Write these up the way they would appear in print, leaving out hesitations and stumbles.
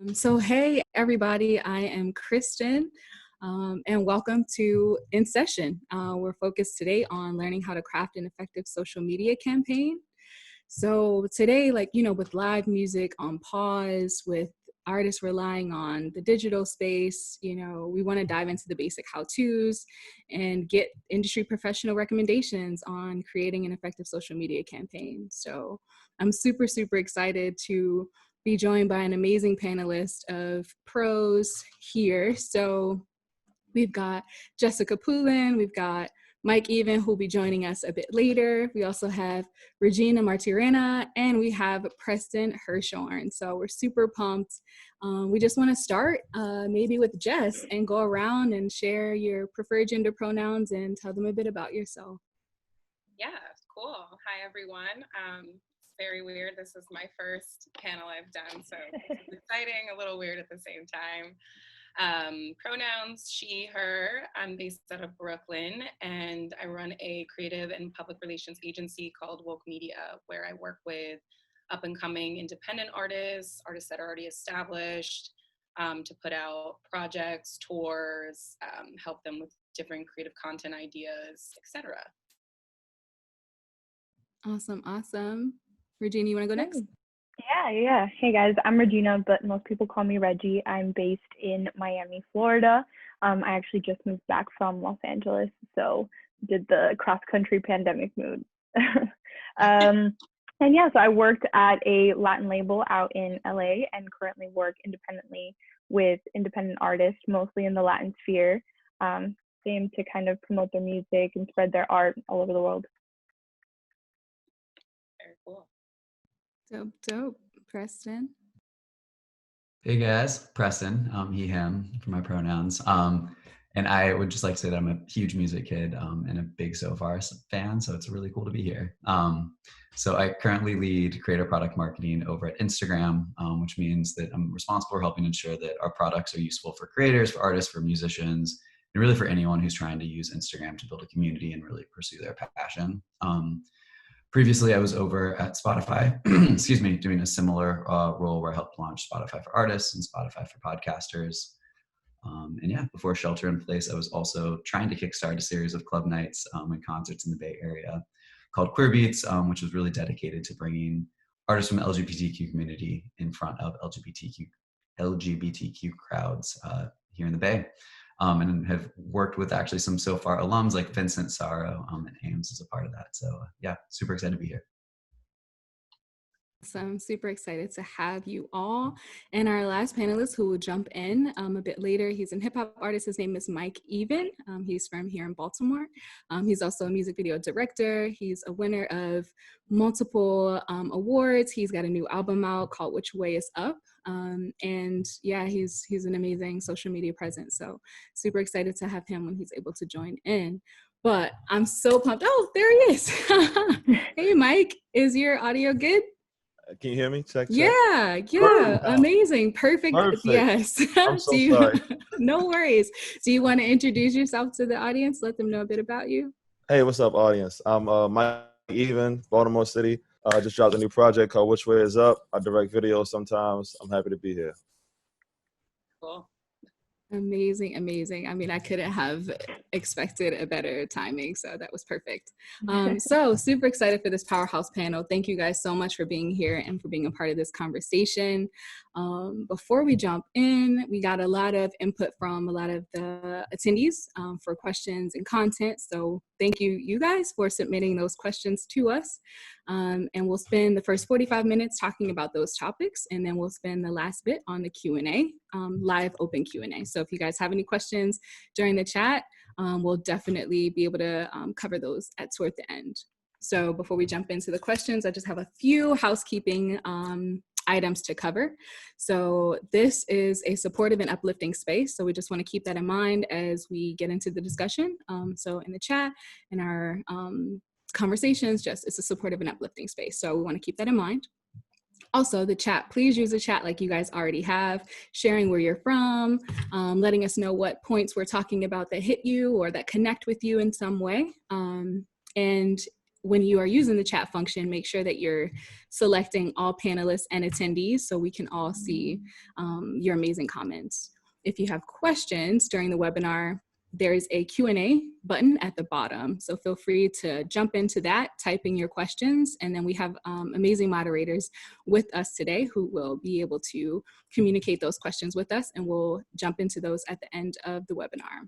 So hey everybody, I am Kristen, and welcome to In Session. We're focused today on learning how to craft an effective social media campaign. So today, with live music on pause, with artists relying on the digital space, we want to dive into the basic how-tos and get industry professional recommendations on creating an effective social media campaign. So I'm super, super excited to be joined by an amazing panelist of pros here. So we've got Jessica Poulin, we've got Mike Evenn, who'll be joining us a bit later. We also have Regina Martiarena, and we have Preston Hirshorn. So we're super pumped. We just want to start maybe with Jess and go around and share your preferred gender pronouns and tell them a bit about yourself. Yeah, cool. Hi, everyone. Very weird. This is my first panel I've done, so it's exciting, a little weird at the same time. Pronouns, she, her. I'm based out of Brooklyn, and I run a creative and public relations agency called Woke Media, where I work with up-and-coming independent artists that are already established, to put out projects, tours, help them with different creative content ideas, etc. Awesome. Regina, you want to go next? Yeah. Hey guys, I'm Regina, but most people call me Regi. I'm based in Miami, Florida. I actually just moved back from Los Angeles, so did the cross-country pandemic mood. So I worked at a Latin label out in LA and currently work independently with independent artists, mostly in the Latin sphere. Aim to kind of promote their music and spread their art all over the world. Very cool. Dope. Preston? Hey guys, Preston, he, him for my pronouns. And I would just like to say that I'm a huge music kid and a big Sofar fan, so it's really cool to be here. So I currently lead creative product marketing over at Instagram, which means that I'm responsible for helping ensure that our products are useful for creators, for artists, for musicians, and really for anyone who's trying to use Instagram to build a community and really pursue their passion. Previously, I was over at Spotify, doing a similar role where I helped launch Spotify for artists and Spotify for podcasters. Before Shelter in Place, I was also trying to kickstart a series of club nights and concerts in the Bay Area called Queer Beats, which was really dedicated to bringing artists from the LGBTQ community in front of LGBTQ crowds here in the Bay. And have worked with actually some Sofar alums like Vincent Saro and Ames as a part of that. So super excited to be here. So I'm super excited to have you all. And our last panelist who will jump in a bit later, he's a hip hop artist. His name is Mike Evenn. He's from here in Baltimore. He's also a music video director. He's a winner of multiple awards. He's got a new album out called Which Way Is Up. He's an amazing social media presence. So super excited to have him when he's able to join in. But I'm so pumped. Oh, there he is. Hey, Mike, is your audio good? Can you hear me? Check. Yeah, amazing, perfect. Yes. I'm so sorry. No worries. Do you want to introduce yourself to the audience? Let them know a bit about you. Hey, what's up, audience? I'm Mike Evenn, Baltimore City. I just dropped a new project called Which Way Is Up. I direct videos sometimes. I'm happy to be here. Cool. Amazing. I mean, I couldn't have expected a better timing, so that was perfect. So super excited for this powerhouse panel. Thank you guys so much for being here and for being a part of this conversation. Before we jump in, we got a lot of input from a lot of the attendees for questions and content. So thank you guys for submitting those questions to us. And we'll spend the first 45 minutes talking about those topics, and then we'll spend the last bit on the Q&A, live open Q&A. So if you guys have any questions during the chat, we'll definitely be able to cover those toward the end. So before we jump into the questions, I just have a few housekeeping items to cover. So this is a supportive and uplifting space. So we just want to keep that in mind as we get into the discussion. So in the chat, in our conversations, it's a supportive and uplifting space. So we want to keep that in mind. Also, the chat, please use the chat like you guys already have, sharing where you're from, letting us know what points we're talking about that hit you or that connect with you in some way. And when you are using the chat function, make sure that you're selecting all panelists and attendees so we can all see your amazing comments. If you have questions during the webinar, there's a Q&A button at the bottom. So feel free to jump into that, type in your questions, and then we have amazing moderators with us today who will be able to communicate those questions with us, and we'll jump into those at the end of the webinar.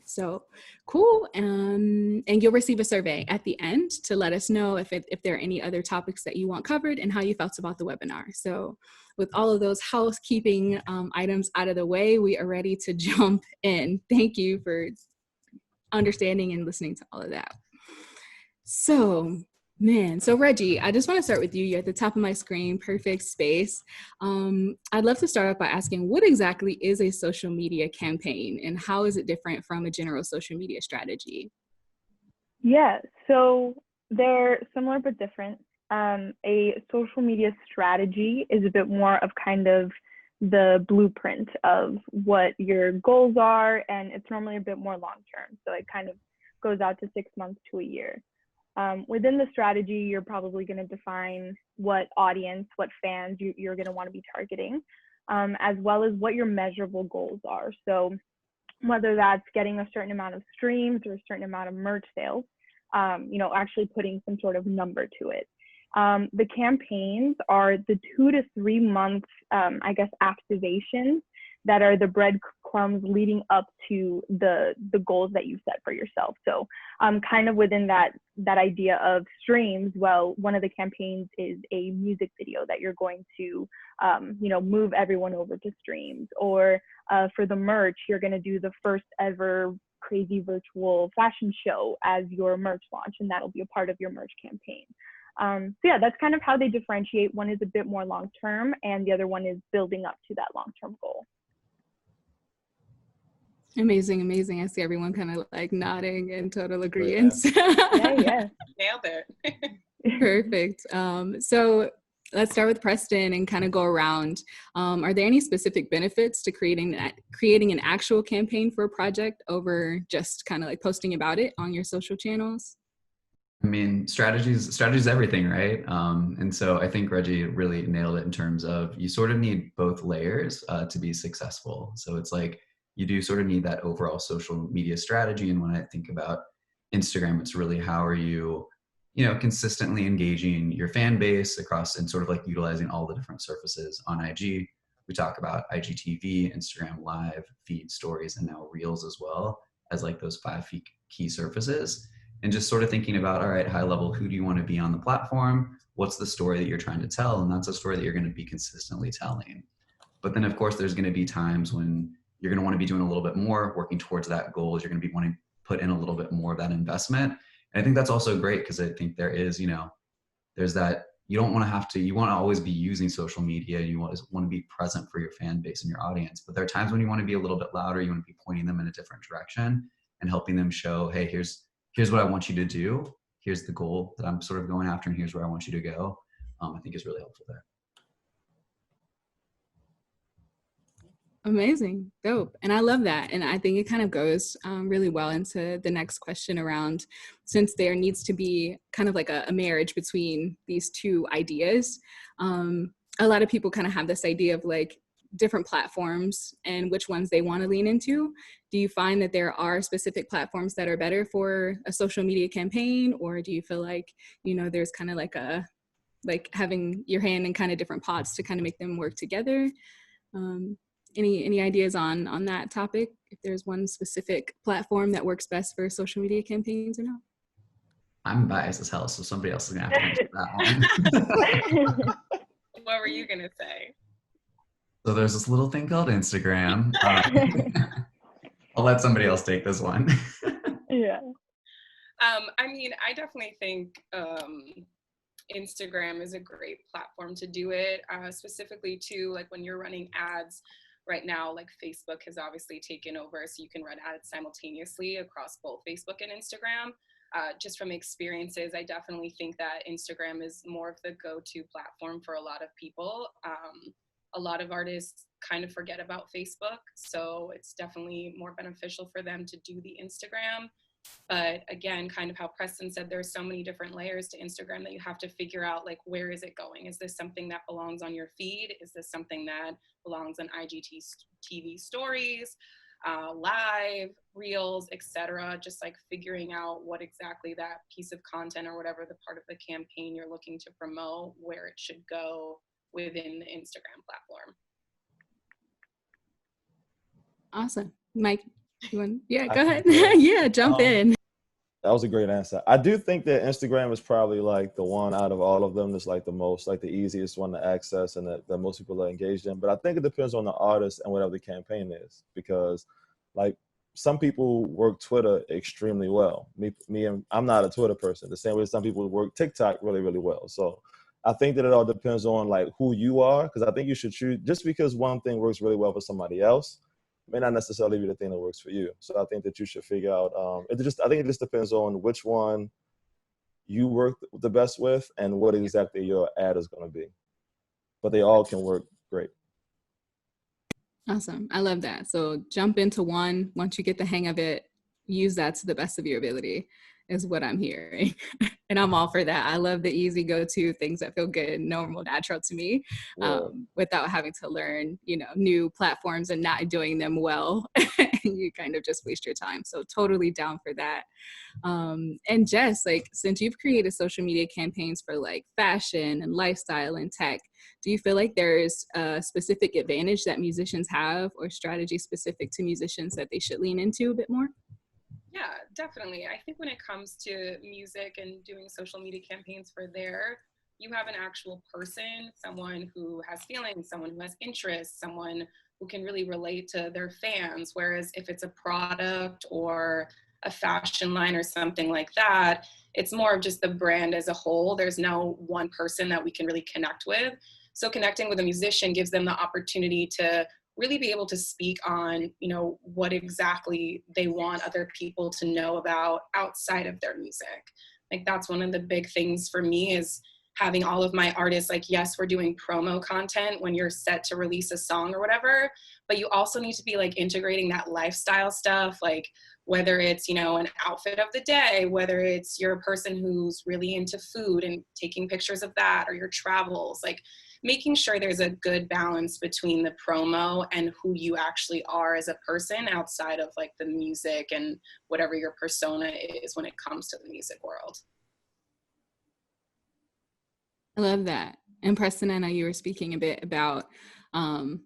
So cool, and you'll receive a survey at the end to let us know if there are any other topics that you want covered and how you felt about the webinar. So with all of those housekeeping items out of the way, we are ready to jump in. Thank you for understanding and listening to all of that. So Regi, I just want to start with you. You're at the top of my screen, perfect space. I'd love to start off by asking, what exactly is a social media campaign and how is it different from a general social media strategy? Yeah, so they're similar but different. A social media strategy is a bit more of kind of the blueprint of what your goals are, and it's normally a bit more long-term. So it kind of goes out to 6 months to a year. Within the strategy, you're probably going to define what audience, what fans you're going to want to be targeting, as well as what your measurable goals are. So whether that's getting a certain amount of streams or a certain amount of merch sales, actually putting some sort of number to it. The campaigns are the 2 to 3 months, activations that are the breadcrumbs leading up to the goals that you set for yourself. So kind of within that idea of streams, well, one of the campaigns is a music video that you're going to, move everyone over to streams. Or for the merch, you're going to do the first ever crazy virtual fashion show as your merch launch, and that'll be a part of your merch campaign. So yeah, that's kind of how they differentiate. One is a bit more long-term, and the other one is building up to that long-term goal. Amazing, amazing. I see everyone kind of like nodding in total agreement. Yeah. Nailed it. Perfect. So let's start with Preston and kind of go around. Are there any specific benefits to creating an actual campaign for a project over just kind of like posting about it on your social channels? I mean, strategies everything, right? And so I think Regi really nailed it in terms of you sort of need both layers to be successful. So it's like you do sort of need that overall social media strategy. And when I think about Instagram, it's really how are you, consistently engaging your fan base across and sort of like utilizing all the different surfaces on IG. We talk about IGTV, Instagram Live, feed, stories, and now Reels as well as like those 5 key surfaces. And just sort of thinking about, all right, high level, who do you want to be on the platform? What's the story that you're trying to tell? And that's a story that you're going to be consistently telling. But then, of course, there's going to be times when you're going to want to be doing a little bit more, working towards that goal. You're going to be wanting to put in a little bit more of that investment. And I think that's also great because I think there is, there's that you don't want to have to, you want to always be using social media. You want to be present for your fan base and your audience. But there are times when you want to be a little bit louder. You want to be pointing them in a different direction and helping them show, hey, here's what I want you to do. Here's the goal that I'm sort of going after, and here's where I want you to go. I think is really helpful there. Amazing, dope. And I love that. And I think it kind of goes really well into the next question around, since there needs to be kind of like a marriage between these two ideas. A lot of people kind of have this idea of like different platforms and which ones they want to lean into. Do you find that there are specific platforms that are better for a social media campaign, or do you feel like, there's kind of like having your hand in kind of different pots to kind of make them work together? Any ideas on that topic? If there's one specific platform that works best for social media campaigns or not? I'm biased as hell, so somebody else is gonna have to answer that one. What were you gonna say? So there's this little thing called Instagram. I'll let somebody else take this one. Yeah. I mean, I definitely think Instagram is a great platform to do it, specifically too, like when you're running ads right now, like Facebook has obviously taken over, so you can run ads simultaneously across both Facebook and Instagram. Just from experiences, I definitely think that Instagram is more of the go-to platform for a lot of people. A lot of artists kind of forget about Facebook, so it's definitely more beneficial for them to do the Instagram. But again, kind of how Preston said, there's so many different layers to Instagram that you have to figure out, like, where is it going? Is this something that belongs on your feed? Is this something that belongs on IGTV stories, live, reels, etc.? Just like figuring out what exactly that piece of content or whatever the part of the campaign you're looking to promote, where it should go within the Instagram platform. Awesome. Mike, you want? Yeah, I go ahead. concur. Yeah, jump in. That was a great answer. I do think that Instagram is probably like the one out of all of them that's like the most, like the easiest one to access and that most people are engaged in. But I think it depends on the artist and whatever the campaign is, because like some people work Twitter extremely well. And I'm not a Twitter person, the same way some people work TikTok really, really well. So I think that it all depends on like who you are, because I think you should choose, just because one thing works really well for somebody else may not necessarily be the thing that works for you. So I think that you should figure out, I think it just depends on which one you work the best with and what exactly your ad is going to be. But they all can work great. Awesome. I love that. So jump into one. Once you get the hang of it, use that to the best of your ability is what I'm hearing. And I'm all for that. I love the easy go-to things that feel good, normal, natural to me, without having to learn, new platforms and not doing them well. You kind of just waste your time. So totally down for that. And Jess, like, since you've created social media campaigns for like fashion and lifestyle and tech, do you feel like there's a specific advantage that musicians have or strategy specific to musicians that they should lean into a bit more? Yeah, definitely. I think when it comes to music and doing social media campaigns for there, you have an actual person, someone who has feelings, someone who has interests, someone who can really relate to their fans. Whereas if it's a product or a fashion line or something like that, it's more of just the brand as a whole. There's no one person that we can really connect with. So connecting with a musician gives them the opportunity to really be able to speak on, what exactly they want other people to know about outside of their music. Like, that's one of the big things for me is having all of my artists, like, yes, we're doing promo content when you're set to release a song or whatever, but you also need to be like integrating that lifestyle stuff, like whether it's, an outfit of the day, whether it's you're a person who's really into food and taking pictures of that, or your travels, like making sure there's a good balance between the promo and who you actually are as a person outside of like the music and whatever your persona is when it comes to the music world. I love that. And Preston, I know you were speaking a bit about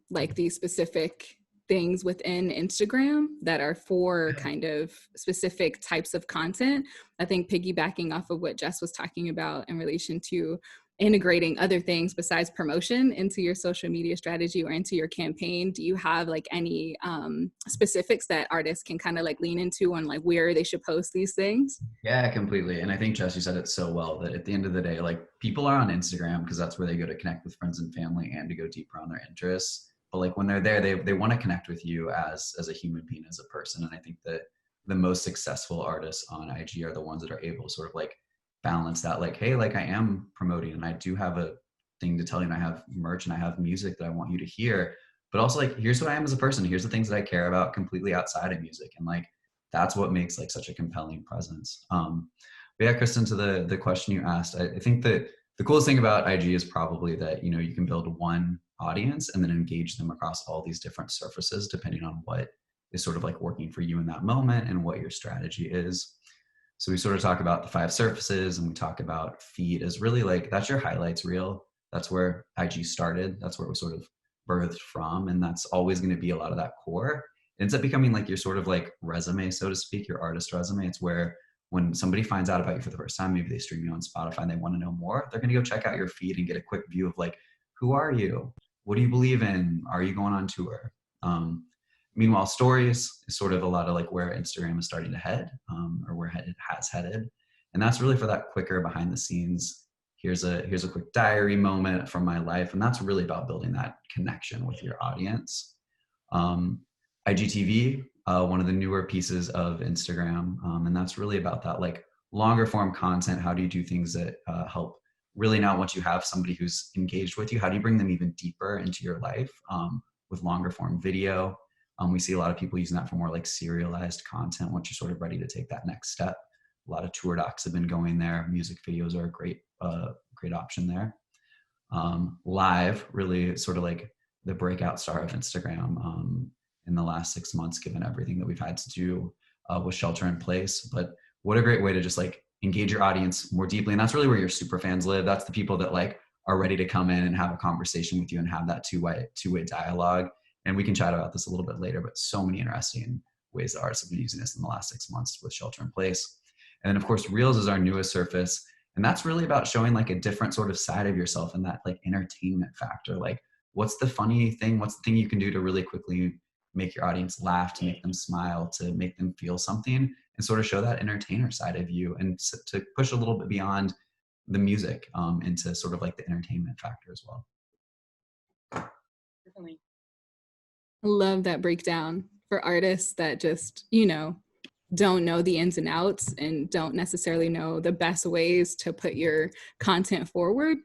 like these specific things within Instagram that are for kind of specific types of content. I think piggybacking off of what Jess was talking about in relation to integrating other things besides promotion into your social media strategy or into your campaign, do you have like any specifics that artists can kind of like lean into on like where they should post these things? Yeah, completely. And I think Jess, you said it so well that at the end of the day, like, people are on Instagram because that's where they go to connect with friends and family and to go deeper on their interests. But like when they're there, they want to connect with you as a human being, as a person. And I think that the most successful artists on IG are the ones that are able to sort of like balance that, like, hey, like, I am promoting and I do have a thing to tell you and I have merch and I have music that I want you to hear, but also like, here's who I am as a person. Here's the things that I care about completely outside of music. And like, that's what makes like such a compelling presence. But yeah, Kristen, to the question you asked, I think that the coolest thing about IG is probably that, you can build one audience and then engage them across all these different surfaces, depending on what is sort of like working for you in that moment and what your strategy is. So we sort of talk about the 5 surfaces and we talk about feed as really like, that's your highlights reel. That's where IG started. That's where it was sort of birthed from. And that's always going to be a lot of that core. It ends up becoming like your sort of like resume, so to speak, your artist resume. It's where when somebody finds out about you for the first time, maybe they stream you on Spotify and they want to know more, they're going to go check out your feed and get a quick view of like, who are you? What do you believe in? Are you going on tour? Meanwhile, stories is sort of a lot of like where Instagram is starting to head, or where it has headed. And that's really for that quicker behind the scenes. Here's a quick diary moment from my life. And that's really about building that connection with your audience. IGTV, one of the newer pieces of Instagram. And that's really about that like longer form content. How do you do things that help really now once you have somebody who's engaged with you, how do you bring them even deeper into your life with longer form video? We see a lot of people using that for more like serialized content once you're sort of ready to take that next step. A lot of tour docs have been going there. Music videos are a great option there. Live, really sort of like the breakout star of Instagram in the last 6 months, given everything that we've had to do with shelter in place. But what a great way to just like engage your audience more deeply. And that's really where your super fans live. That's the people that like are ready to come in and have a conversation with you and have that two-way dialogue. And we can chat about this a little bit later, but so many interesting ways that artists have been using this in the last 6 months with shelter in place. And then of course, Reels is our newest surface. And that's really about showing like a different sort of side of yourself and that like entertainment factor. Like what's the funny thing? What's the thing you can do to really quickly make your audience laugh, to make them smile, to make them feel something, and sort of show that entertainer side of you, and to push a little bit beyond the music into sort of like the entertainment factor as well. Definitely. I love that breakdown for artists that just, you know, don't know the ins and outs and don't necessarily know the best ways to put your content forward.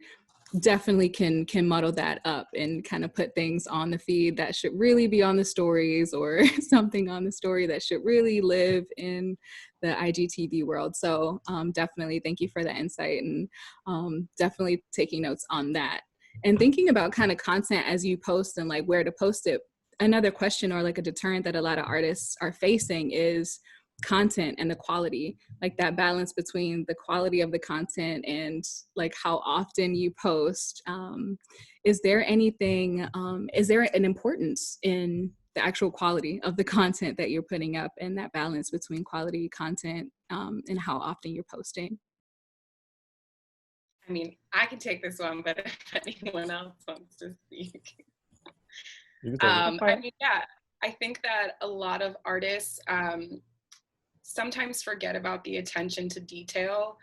Definitely can muddle that up and kind of put things on the feed that should really be on the stories, or something on the story that should really live in the IGTV world. So definitely thank you for the insight, and definitely taking notes on that. And thinking about kind of content as you post and like where to post it, another question or like a deterrent that a lot of artists are facing is content and the quality, like that balance between the quality of the content and like how often you post. Is there anything, is there an importance in the actual quality of the content that you're putting up, and that balance between quality content and how often you're posting? I mean, I can take this one, but if anyone else wants to speak. You can take I mean, yeah, I think that a lot of artists sometimes forget about the attention to detail.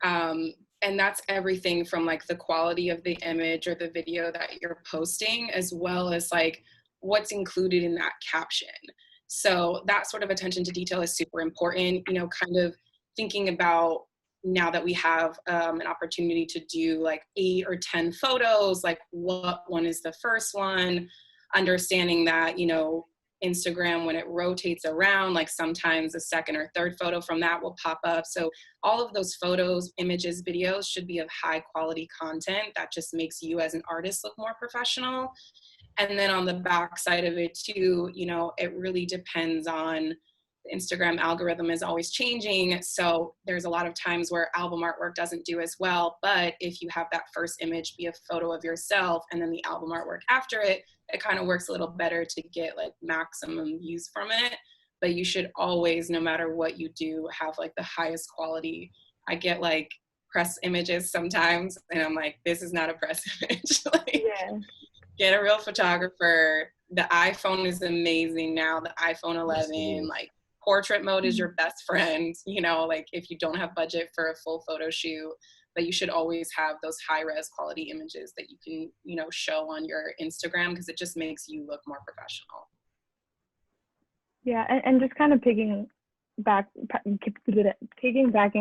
And that's everything from like the quality of the image or the video that you're posting, as well as like what's included in that caption. So that sort of attention to detail is super important, you know, kind of thinking about now that we have an opportunity to do like 8 or 10 photos, like what one is the first one, understanding that, you know, Instagram, when it rotates around, like sometimes a second or third photo from that will pop up. So all of those photos, images, videos should be of high quality content that just makes you as an artist look more professional. And then on the back side of it too, you know, it really depends on the Instagram algorithm is always changing. So there's a lot of times where album artwork doesn't do as well. But if you have that first image be a photo of yourself and then the album artwork after it, it kind of works a little better to get like maximum views from it. But you should always, no matter what you do, have like the highest quality. I get like press images sometimes and I'm like, this is not a press image. Like, Yeah. get a real photographer. The iPhone is amazing now, the iPhone 11, like portrait mode is your best friend, you know, like if you don't have budget for a full photo shoot. But you should always have those high res quality images that you can, you know, show on your Instagram, because it just makes you look more professional. Yeah, and just kind of piggybacking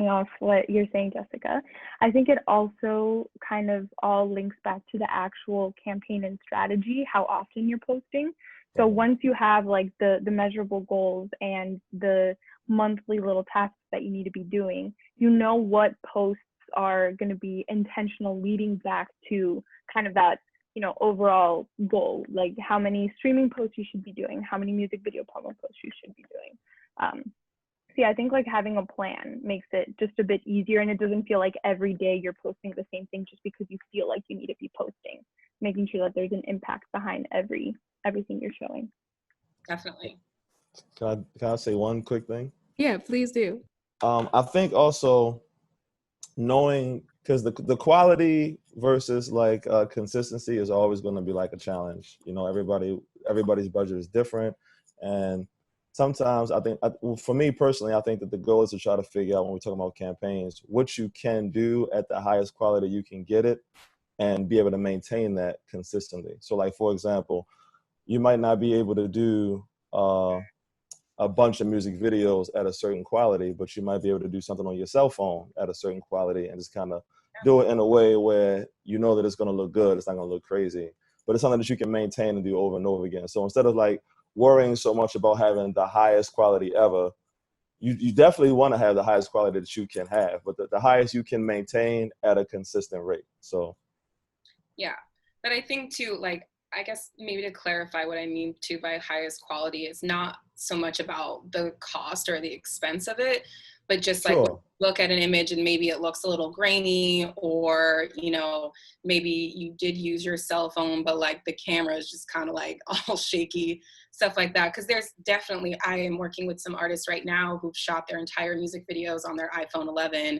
off what you're saying, Jessica, I think it also kind of all links back to the actual campaign and strategy, how often you're posting. So once you have like the measurable goals and the monthly little tasks that you need to be doing, you know what posts are going to be intentional leading back to kind of that, you know, overall goal, like how many streaming posts you should be doing, how many music video promo posts you should be doing. So yeah, I think like having a plan makes it just a bit easier, and it doesn't feel like every day you're posting the same thing just because you feel like you need to be posting, making sure that there's an impact behind everything you're showing. Definitely. Can I say one quick thing? Yeah, please do. I think also knowing, because the quality versus like consistency is always going to be like a challenge. You know, everybody's budget is different, and sometimes I think, for me personally, I think that the goal is to try to figure out, when we're talking about campaigns, what you can do at the highest quality you can get it, and be able to maintain that consistently. So like, for example, you might not be able to do a bunch of music videos at a certain quality, but you might be able to do something on your cell phone at a certain quality and just kind of do it in a way where you know that it's going to look good. It's not going to look crazy, but it's something that you can maintain and do over and over again. So instead of like worrying so much about having the highest quality ever. You definitely want to have the highest quality that you can have, but the highest you can maintain at a consistent rate. So yeah, but I think too, like, I guess maybe to clarify what I mean too by highest quality is not so much about the cost or the expense of it, but just like sure. look at an image and maybe it looks a little grainy, or, you know, maybe you did use your cell phone, but like the camera is just kind of like all shaky, stuff like that. Cause there's definitely, I am working with some artists right now who've shot their entire music videos on their iPhone 11.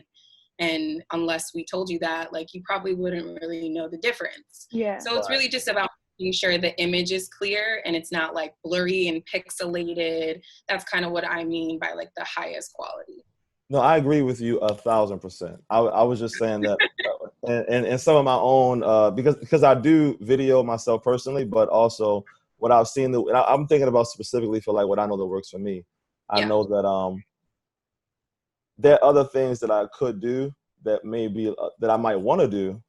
And unless we told you that, like, you probably wouldn't really know the difference. Yeah. So it's really just about making sure the image is clear and it's not like blurry and pixelated. That's kind of what I mean by like the highest quality. No, I agree with you 1,000%. I was just saying that, and some of my own, because I do video myself personally, but also what I've seen, and I'm thinking about specifically for like what I know that works for me. I know that there are other things that I could do that maybe that I might want to do,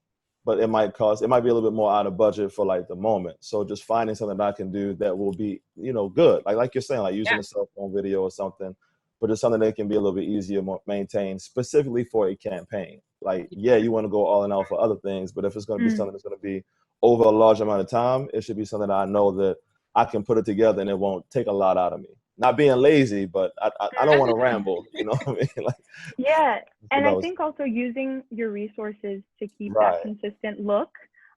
but it might be a little bit more out of budget for like the moment. So just finding something that I can do that will be, you know, good. Like you're saying, like using a cell phone video or something, but it's something that can be a little bit easier to maintain specifically for a campaign. Like, yeah, you want to go all in out for other things, but if it's going to be something that's going to be over a large amount of time, it should be something that I know that I can put it together and it won't take a lot out of me. Not being lazy, but I don't want to ramble, you know what I mean? Like, yeah, and I think also using your resources to keep that consistent look.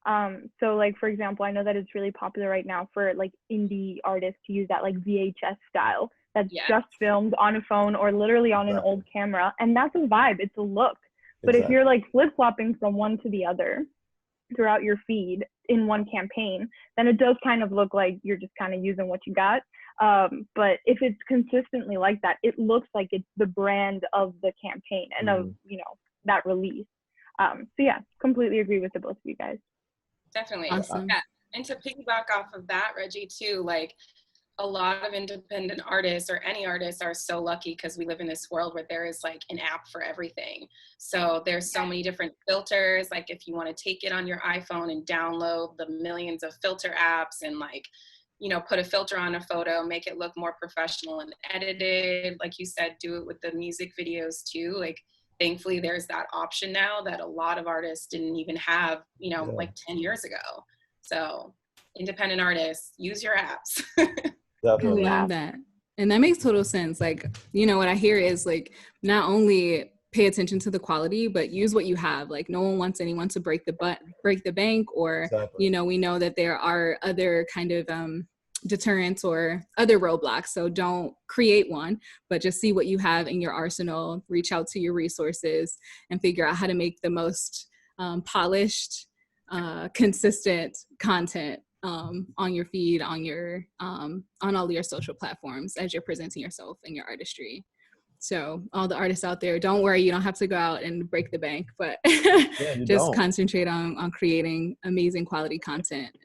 So like, for example, I know that it's really popular right now for like indie artists to use that like VHS style that's just filmed on a phone or literally on an old camera. And that's a vibe, it's a look. But if you're like flip-flopping from one to the other throughout your feed in one campaign, then it does kind of look like you're just kind of using what you got. But if it's consistently like that, it looks like it's the brand of the campaign and of, you know, that release. So yeah, completely agree with the both of you guys. Definitely. Awesome. Yeah. And to piggyback off of that, Regi, too, like a lot of independent artists or any artists are so lucky because we live in this world where there is like an app for everything. So there's so many different filters. Like if you want to take it on your iPhone and download the millions of filter apps and like, you know, put a filter on a photo, make it look more professional and edited. Like you said, do it with the music videos too. Like, thankfully there's that option now that a lot of artists didn't even have, you know, like 10 years ago. So independent artists, use your apps. Definitely. I love that. And that makes total sense. Like, you know, what I hear is like, not only pay attention to the quality, but use what you have. Like no one wants anyone to break the bank, or, you know, we know that there are other kind of deterrents or other roadblocks. So don't create one, but just see what you have in your arsenal, reach out to your resources and figure out how to make the most polished, consistent content on your feed, on all your social platforms as you're presenting yourself and your artistry. So all the artists out there, don't worry, you don't have to go out and break the bank, but just concentrate on creating amazing quality content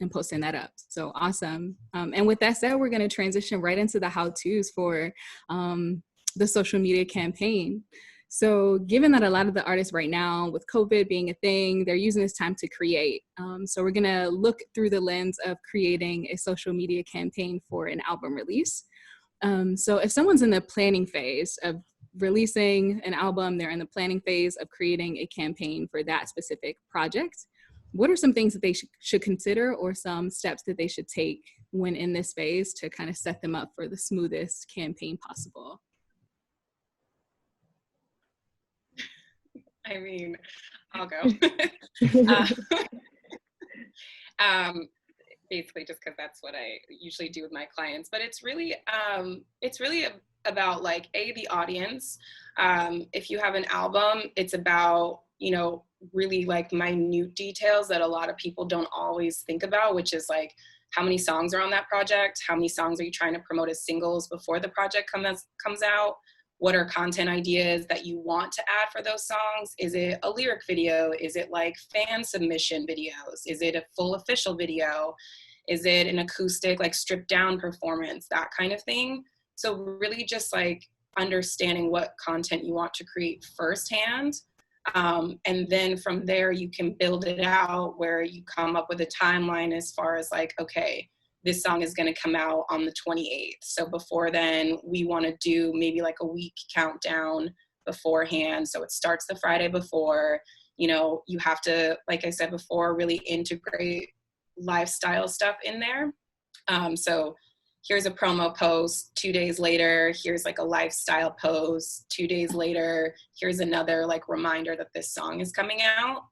and posting that up. So awesome. And with that said, we're going to transition right into the how-tos for the social media campaign. So given that a lot of the artists right now, with COVID being a thing, they're using this time to create. So we're gonna look through the lens of creating a social media campaign for an album release. So if someone's in the planning phase of releasing an album, they're in the planning phase of creating a campaign for that specific project, what are some things that they should consider, or some steps that they should take when in this phase to kind of set them up for the smoothest campaign possible? I mean, I'll go. Basically just because that's what I usually do with my clients, but it's really about like the audience. If you have an album, it's about, you know, really like minute details that a lot of people don't always think about, which is like how many songs are on that project, how many songs are you trying to promote as singles before the project comes out, what are content ideas that you want to add for those songs? Is it a lyric video? Is it like fan submission videos? Is it a full official video? Is it an acoustic, like stripped down performance, that kind of thing? So really just like understanding what content you want to create firsthand. And then from there, you can build it out where you come up with a timeline as far as like, okay, this song is going to come out on the 28th. So before then, we want to do maybe like a week countdown beforehand. So it starts the Friday before. You know, you have to, like I said before, really integrate lifestyle stuff in there. So here's a promo post, 2 days later, here's like a lifestyle post, 2 days later, here's another like reminder that this song is coming out.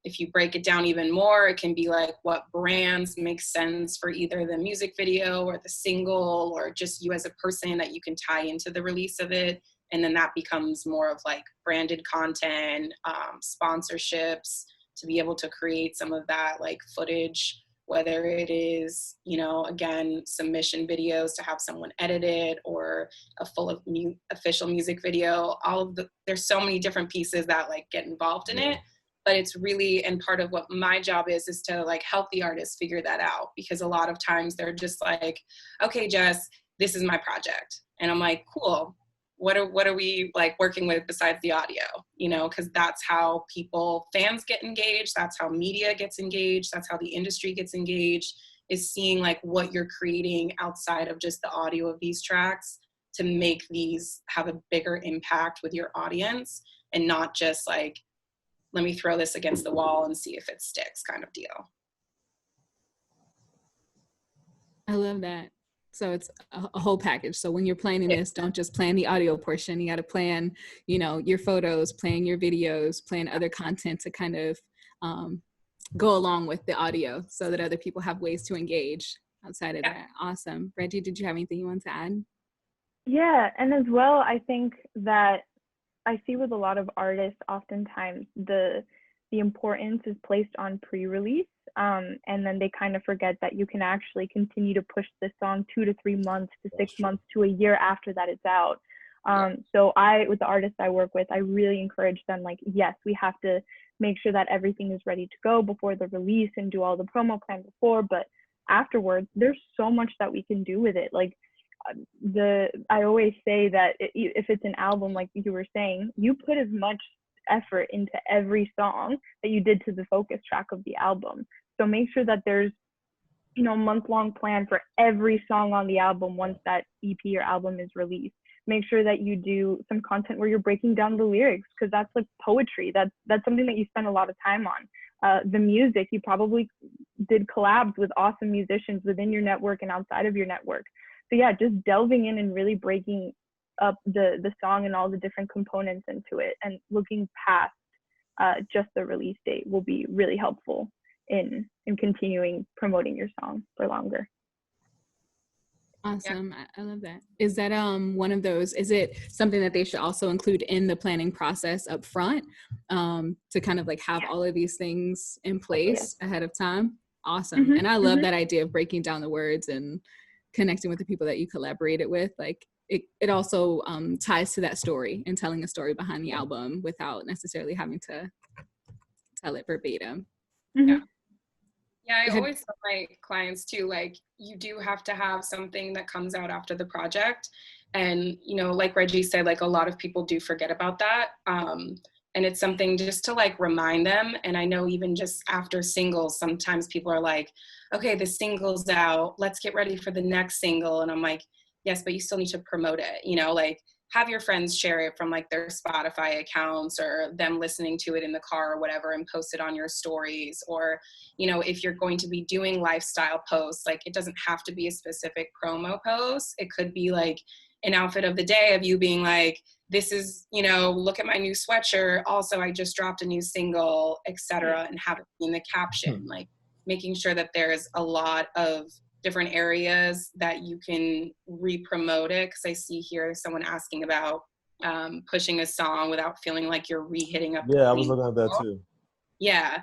If you break it down even more, it can be like what brands make sense for either the music video or the single, or just you as a person that you can tie into the release of it. And then that becomes more of like branded content, sponsorships, to be able to create some of that like footage, whether it is, you know, again, submission videos to have someone edit it, or a full of official music video. There's so many different pieces that like get involved in it. But it's really, and part of what my job is to like help the artists figure that out, because a lot of times they're just like, okay, Jess, this is my project. And I'm like, cool. What are we like working with besides the audio? You know, because that's how fans get engaged. That's how media gets engaged. That's how the industry gets engaged, is seeing like what you're creating outside of just the audio of these tracks to make these have a bigger impact with your audience, and not just like, let me throw this against the wall and see if it sticks kind of deal. I love that. So it's a whole package. So when you're planning this, don't just plan the audio portion. You got to plan, you know, your photos, plan your videos, plan other content to kind of go along with the audio, so that other people have ways to engage outside of that. Awesome. Regi, did you have anything you want to add? Yeah, and as well, I think that I see with a lot of artists, oftentimes the importance is placed on pre-release, and then they kind of forget that you can actually continue to push this song 2 to 3 months to 6 months to a year after that it's out. So with the artists I work with, I really encourage them, like, yes, we have to make sure that everything is ready to go before the release and do all the promo plan before, but afterwards, there's so much that we can do with it. Like, I always say that if it's an album, like you were saying, you put as much effort into every song that you did to the focus track of the album. So make sure that there's, you know, month-long plan for every song on the album once that EP or album is released. Make sure that you do some content where you're breaking down the lyrics, because that's like poetry. That's something that you spend a lot of time on. The music, you probably did collabs with awesome musicians within your network and outside of your network. So yeah, just delving in and really breaking up the song and all the different components into it, and looking past just the release date will be really helpful in continuing promoting your song for longer. Awesome. Yeah. I love that. Is that one of those, is it something that they should also include in the planning process up front, to kind of like have all of these things in place ahead of time? Awesome. Mm-hmm. And I love that idea of breaking down the words and connecting with the people that you collaborated with. Like it also ties to that story and telling a story behind the album without necessarily having to tell it verbatim. Mm-hmm. Yeah, I always tell my clients too, like, you do have to have something that comes out after the project. And, you know, like Regi said, like a lot of people do forget about that. And it's something just to like remind them. And I know even just after singles, sometimes people are like, okay, the single's out, let's get ready for the next single. And I'm like, yes, but you still need to promote it, you know, like have your friends share it from like their Spotify accounts, or them listening to it in the car or whatever, and post it on your stories. Or, you know, if you're going to be doing lifestyle posts, like it doesn't have to be a specific promo post. It could be like an outfit of the day of you being like, this is, you know, look at my new sweatshirt. Also, I just dropped a new single, etc., and have it in the caption, like making sure that there's a lot of different areas that you can re-promote it. Because I see here someone asking about pushing a song without feeling like you're re-hitting up. Yeah, I was looking at that too. Yeah.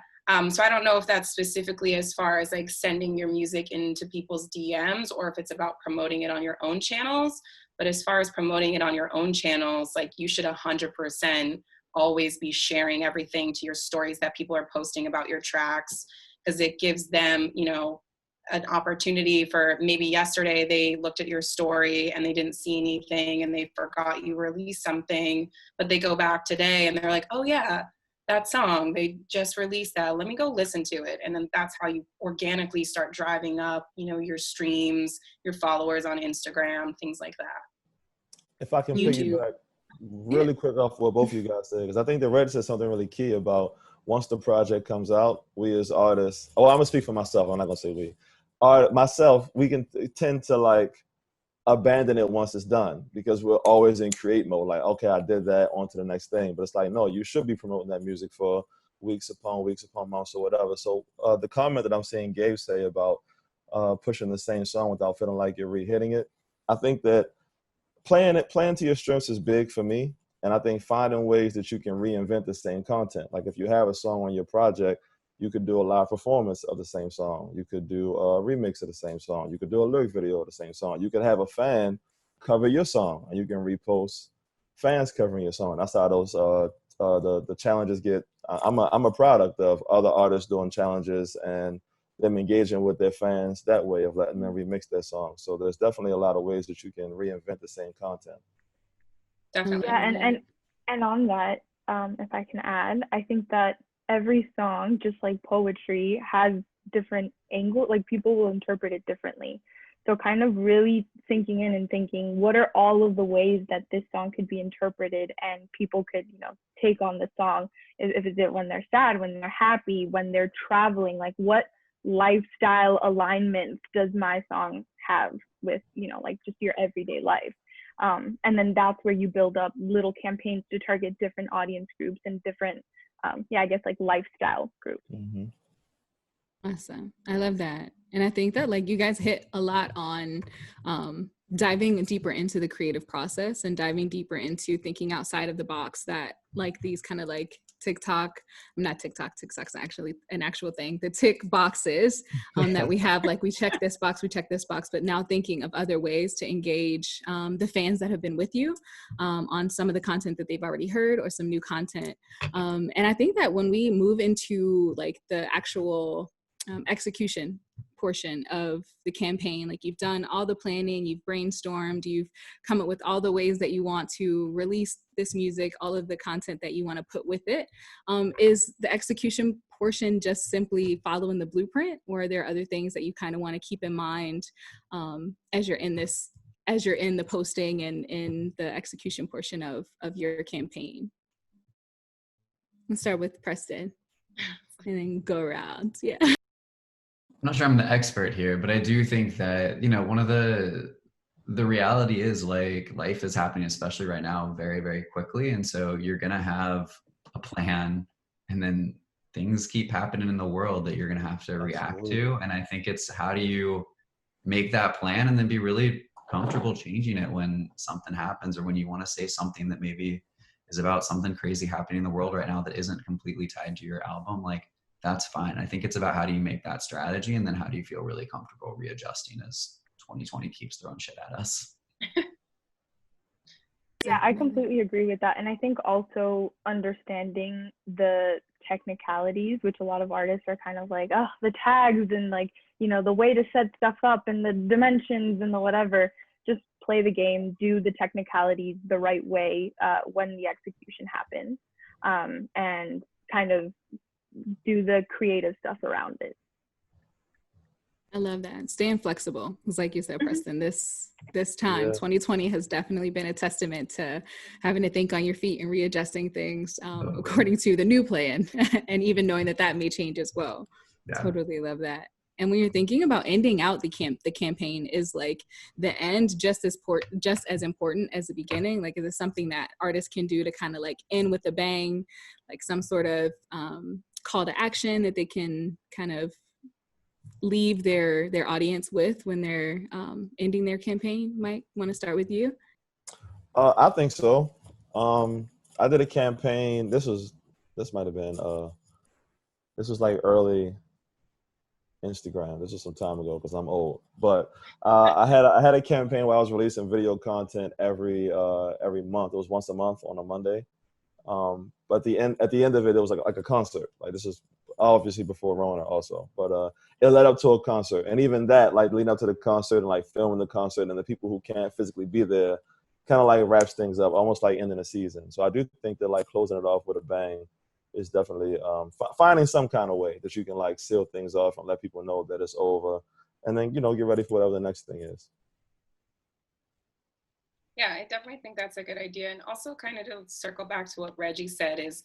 So I don't know if that's specifically as far as like sending your music into people's DMs, or if it's about promoting it on your own channels. But as far as promoting it on your own channels, like you should 100% always be sharing everything to your stories that people are posting about your tracks, because it gives them, you know, an opportunity for maybe yesterday they looked at your story and they didn't see anything and they forgot you released something, but they go back today and they're like, oh yeah, that song, they just released that, let me go listen to it. And then that's how you organically start driving up, you know, your streams, your followers on Instagram, things like that. If I can YouTube. piggyback really quick off what both of you guys said, because I think that Red said something really key about once the project comes out, we as artists, oh, I'm gonna speak for myself, I'm not gonna say we. Myself, we can tend to like abandon it once it's done because we're always in create mode. Like, okay, I did that, on to the next thing. But it's like, no, you should be promoting that music for weeks upon months or whatever. So the comment that I'm seeing Gabe say about pushing the same song without feeling like you're re-hitting it, I think that playing to your strengths is big for me. And I think finding ways that you can reinvent the same content. Like if you have a song on your project, you could do a live performance of the same song. You could do a remix of the same song. You could do a lyric video of the same song. You could have a fan cover your song, and you can repost fans covering your song. That's how those the challenges get. I'm a product of other artists doing challenges and them engaging with their fans that way of letting them remix their song. So there's definitely a lot of ways that you can reinvent the same content. Definitely. Yeah, and on that, if I can add, I think that every song, just like poetry, has different angles. Like people will interpret it differently. So kind of really sinking in and thinking, what are all of the ways that this song could be interpreted and people could, you know, take on the song? If is it when they're sad, when they're happy, when they're traveling? Like what lifestyle alignments does my song have with, you know, like just your everyday life? And then that's where you build up little campaigns to target different audience groups and different, I guess like lifestyle groups. Mm-hmm. Awesome. I love that. And I think that like you guys hit a lot on diving deeper into the creative process and diving deeper into thinking outside of the box, that like these kind of like TikTok's actually an actual thing, the tick boxes that we have, like we check this box, but now thinking of other ways to engage the fans that have been with you on some of the content that they've already heard or some new content. And I think that when we move into like the actual execution portion of the campaign, like you've done all the planning, you've brainstormed, you've come up with all the ways that you want to release this music, all of the content that you want to put with it. Is the execution portion just simply following the blueprint, or are there other things that you kind of want to keep in mind as you're in the posting and in the execution portion of your campaign? Let's start with Preston and then go around. Yeah. I'm not sure I'm the expert here, but I do think that, you know, one of the reality is like life is happening, especially right now, very, very quickly. And so you're going to have a plan, and then things keep happening in the world that you're going to have to react to. And I think it's how do you make that plan and then be really comfortable changing it when something happens, or when you want to say something that maybe is about something crazy happening in the world right now that isn't completely tied to your album. Like, that's fine. I think it's about how do you make that strategy, and then how do you feel really comfortable readjusting as 2020 keeps throwing shit at us. Yeah, I completely agree with that. And I think also understanding the technicalities, which a lot of artists are kind of like, oh, the tags and like, you know, the way to set stuff up and the dimensions and the whatever. Just play the game, do the technicalities the right way when the execution happens, and kind of do the creative stuff around it. I love that. Staying flexible. It's like you said, Preston, this time, 2020 has definitely been a testament to having to think on your feet and readjusting things according to the new plan, and even knowing that may change as well. Yeah. Totally love that. And when you're thinking about ending out the campaign, is like the end just as important as the beginning? Like, is it something that artists can do to kind of like end with a bang, like some sort of call to action that they can kind of leave their audience with when they're ending their campaign? Mike, want to start with you? I think so. I did a campaign. This was like early Instagram. This was some time ago because I'm old. But I had a campaign where I was releasing video content every month. It was once a month on a Monday. But at the end of it was like a concert. Like, this is obviously before Rona also, but it led up to a concert. And even that, like leading up to the concert and like filming the concert, and the people who can't physically be there kind of like wraps things up, almost like ending a season. So I do think that like closing it off with a bang is definitely finding some kind of way that you can like seal things off and let people know that it's over, and then, you know, get ready for whatever the next thing is. Yeah, I definitely think that's a good idea. And also kind of to circle back to what Reggie said is,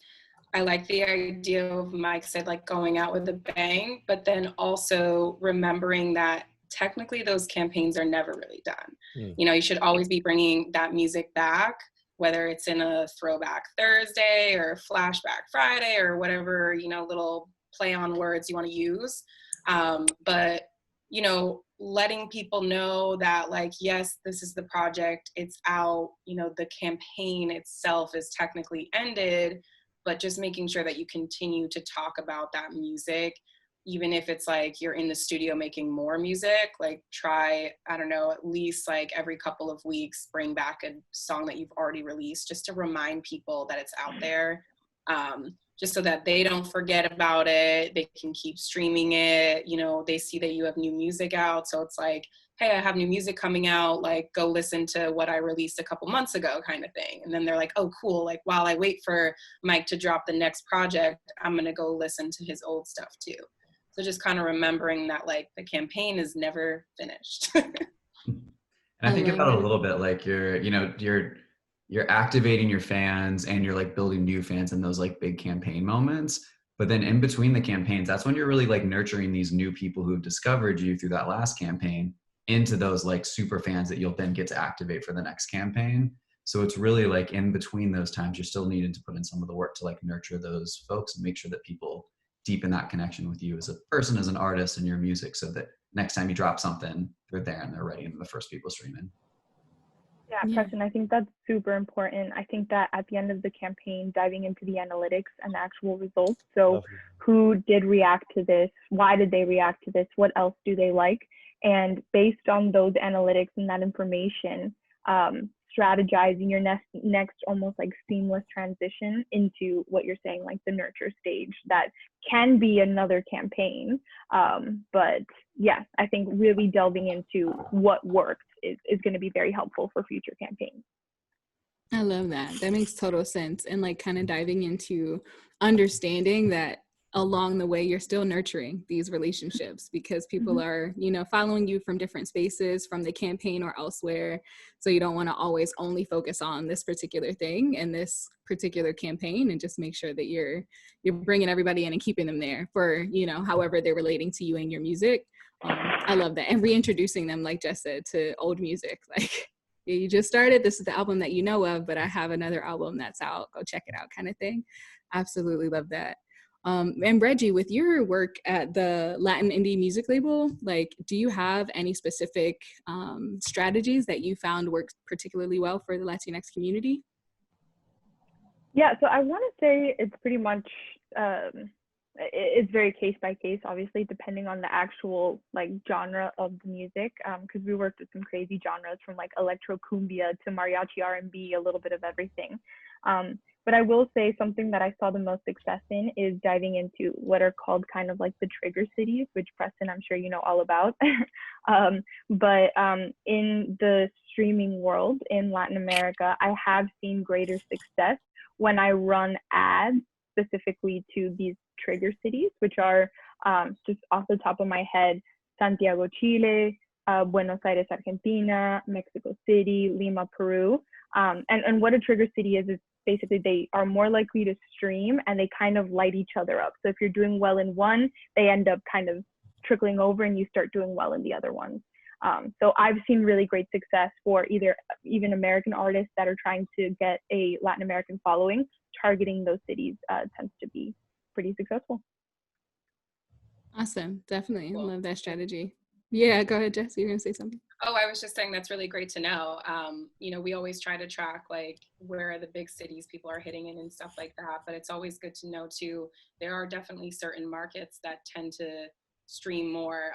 I like the idea of Mike said, like going out with a bang, but then also remembering that technically those campaigns are never really done. You know, you should always be bringing that music back, whether it's in a throwback Thursday or flashback Friday or whatever, you know, little play on words you want to use. But, you know, letting people know that like, yes, this is the project, it's out, you know, the campaign itself is technically ended, but just making sure that you continue to talk about that music, even if it's like you're in the studio making more music, like try, I don't know, at least like every couple of weeks, bring back a song that you've already released just to remind people that it's out there. Just so that they don't forget about it, they can keep streaming it, you know, they see that you have new music out. So it's like, hey, I have new music coming out, like go listen to what I released a couple months ago kind of thing. And then they're like, oh, cool. Like while I wait for Mike to drop the next project, I'm gonna go listen to his old stuff too. So just kind of remembering that like the campaign is never finished. And I think about it a little bit like you're activating your fans and you're like building new fans in those like big campaign moments. But then in between the campaigns, that's when you're really like nurturing these new people who've discovered you through that last campaign into those like super fans that you'll then get to activate for the next campaign. So it's really like in between those times, you're still needing to put in some of the work to like nurture those folks and make sure that people deepen that connection with you as a person, as an artist, and your music, so that next time you drop something, they're there and they're ready and the first people streaming. Yeah, Preston, I think that's super important. I think that at the end of the campaign, diving into the analytics and the actual results. So who did react to this? Why did they react to this? What else do they like? And based on those analytics and that information, strategizing your next almost like seamless transition into what you're saying, like the nurture stage that can be another campaign. But yeah, I think really delving into what works is going to be very helpful for future campaigns. I love that. That makes total sense. And like kind of diving into understanding that along the way, you're still nurturing these relationships because people are, you know, following you from different spaces, from the campaign or elsewhere. So you don't want to always only focus on this particular thing and this particular campaign, and just make sure that you're bringing everybody in and keeping them there for, you know, however they're relating to you and your music. I love that. And reintroducing them, like Jess said, to old music. Like, you just started, this is the album that you know of, but I have another album that's out, go check it out kind of thing. Absolutely love that. And Regi, with your work at the Latin indie music label, like, do you have any specific strategies that you found worked particularly well for the Latinx community? Yeah, so I want to say it's pretty much, it's very case by case, obviously, depending on the actual like genre of the music, because we worked with some crazy genres from like electro cumbia to mariachi R&B, a little bit of everything. But I will say something that I saw the most success in is diving into what are called kind of like the trigger cities, which Preston, I'm sure you know all about. But in the streaming world in Latin America, I have seen greater success when I run ads specifically to these trigger cities, which are just off the top of my head, Santiago, Chile, Buenos Aires, Argentina, Mexico City, Lima, Peru. And what a trigger city is basically they are more likely to stream and they kind of light each other up. So if you're doing well in one, they end up kind of trickling over and you start doing well in the other ones. So I've seen really great success for even American artists that are trying to get a Latin American following. Targeting those cities tends to be pretty successful. Awesome. Definitely. Cool. Love that strategy. Yeah, go ahead, Jess. You're going to say something. Oh, I was just saying that's really great to know. You know, we always try to track like where the big cities people are hitting in and stuff like that. But it's always good to know too, there are definitely certain markets that tend to stream more.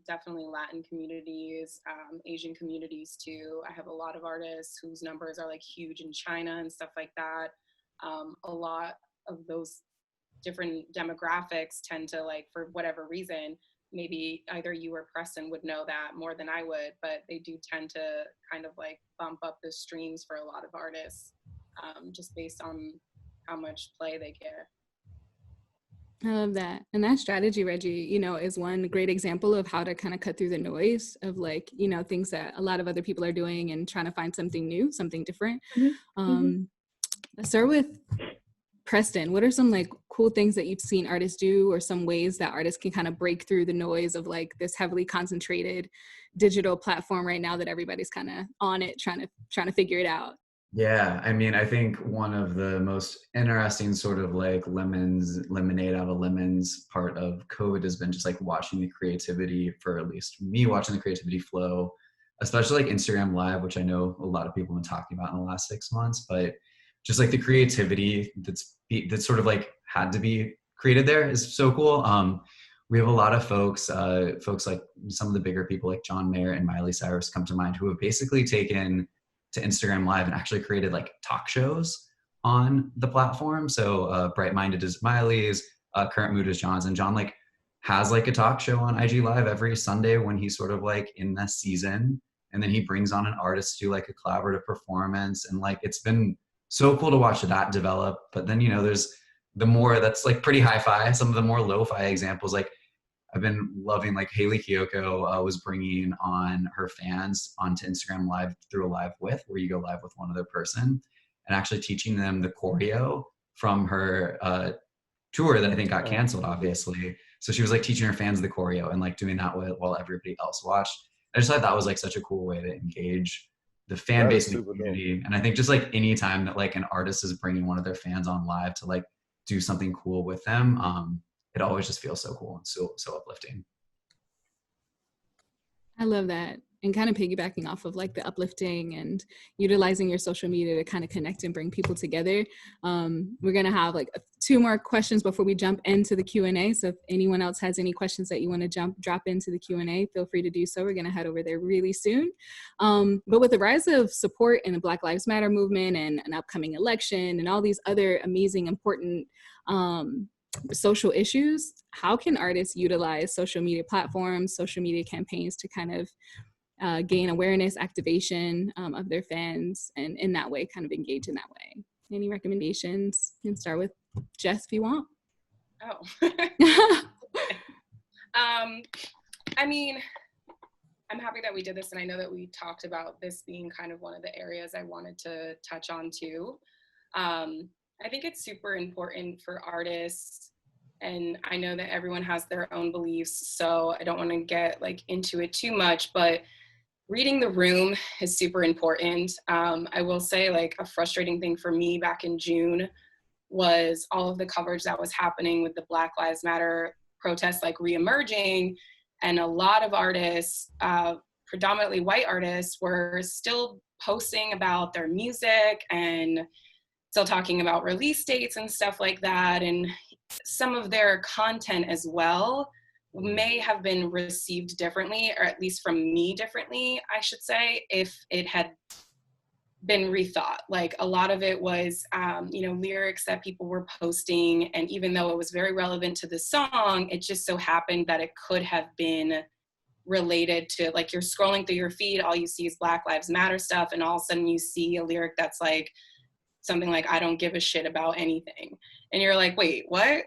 Definitely Latin communities, Asian communities too. I have a lot of artists whose numbers are like huge in China and stuff like that. A lot of those different demographics tend to, like, for whatever reason, maybe either you or Preston would know that more than I would, but they do tend to kind of like bump up the streams for a lot of artists, just based on how much play they get. I love that. And that strategy, Reggie, you know, is one great example of how to kind of cut through the noise of like, you know, things that a lot of other people are doing and trying to find something new, something different. Let's start with Preston. What are some like cool things that you've seen artists do, or some ways that artists can kind of break through the noise of like this heavily concentrated digital platform right now that everybody's kind of on it, trying to figure it out? Yeah, I mean, I think one of the most interesting sort of like lemonade out of lemons part of COVID has been just like watching the creativity, for at least me, watching the creativity flow, especially like Instagram Live, which I know a lot of people have been talking about in the last 6 months, but just like the creativity that's sort of like had to be created there is so cool. We have a lot of folks like some of the bigger people like John Mayer and Miley Cyrus come to mind, who have basically taken to Instagram Live and actually created like talk shows on the platform. So Bright Minded is Miley's, Current Mood is John's, and John like has like a talk show on IG Live every Sunday when he's sort of like in the season, and then he brings on an artist to do like a collaborative performance, and like it's been so cool to watch that develop. But then, you know, there's the more that's like pretty hi-fi, some of the more lo-fi examples. Like I've been loving like Haley Kiyoko was bringing on her fans onto Instagram Live through a live with, where you go live with one other person, and actually teaching them the choreo from her tour that I think got canceled, obviously. So she was like teaching her fans the choreo and like doing that while everybody else watched. I just thought that was like such a cool way to engage the fan base in the community. And I think just like any time that like an artist is bringing one of their fans on live to like do something cool with them, it always just feels so cool and so uplifting. I love that. And kind of piggybacking off of like the uplifting and utilizing your social media to kind of connect and bring people together. We're going to have like 2 more questions before we jump into the Q&A. So if anyone else has any questions that you want to drop into the Q&A, feel free to do so. We're going to head over there really soon. But with the rise of support in the Black Lives Matter movement and an upcoming election and all these other amazing, important social issues, how can artists utilize social media platforms, social media campaigns to kind of gain awareness, activation of their fans, and in that way kind of engage in that way? Any recommendations? You can start with Jess if you want. I mean, I'm happy that we did this, and I know that we talked about this being kind of one of the areas I wanted to touch on too. I think it's super important for artists, and I know that everyone has their own beliefs, so I don't want to get like into it too much, but reading the room is super important. I will say like a frustrating thing for me back in June was all of the coverage that was happening with the Black Lives Matter protests like reemerging, and a lot of artists, predominantly white artists, were still posting about their music and still talking about release dates and stuff like that. And some of their content as well may have been received differently, or at least from me differently, I should say, if it had been rethought. Like a lot of it was, lyrics that people were posting, and even though it was very relevant to the song, it just so happened that it could have been related to, like, you're scrolling through your feed, all you see is Black Lives Matter stuff, and all of a sudden you see a lyric that's like something like, I don't give a shit about anything. And you're like, wait, what?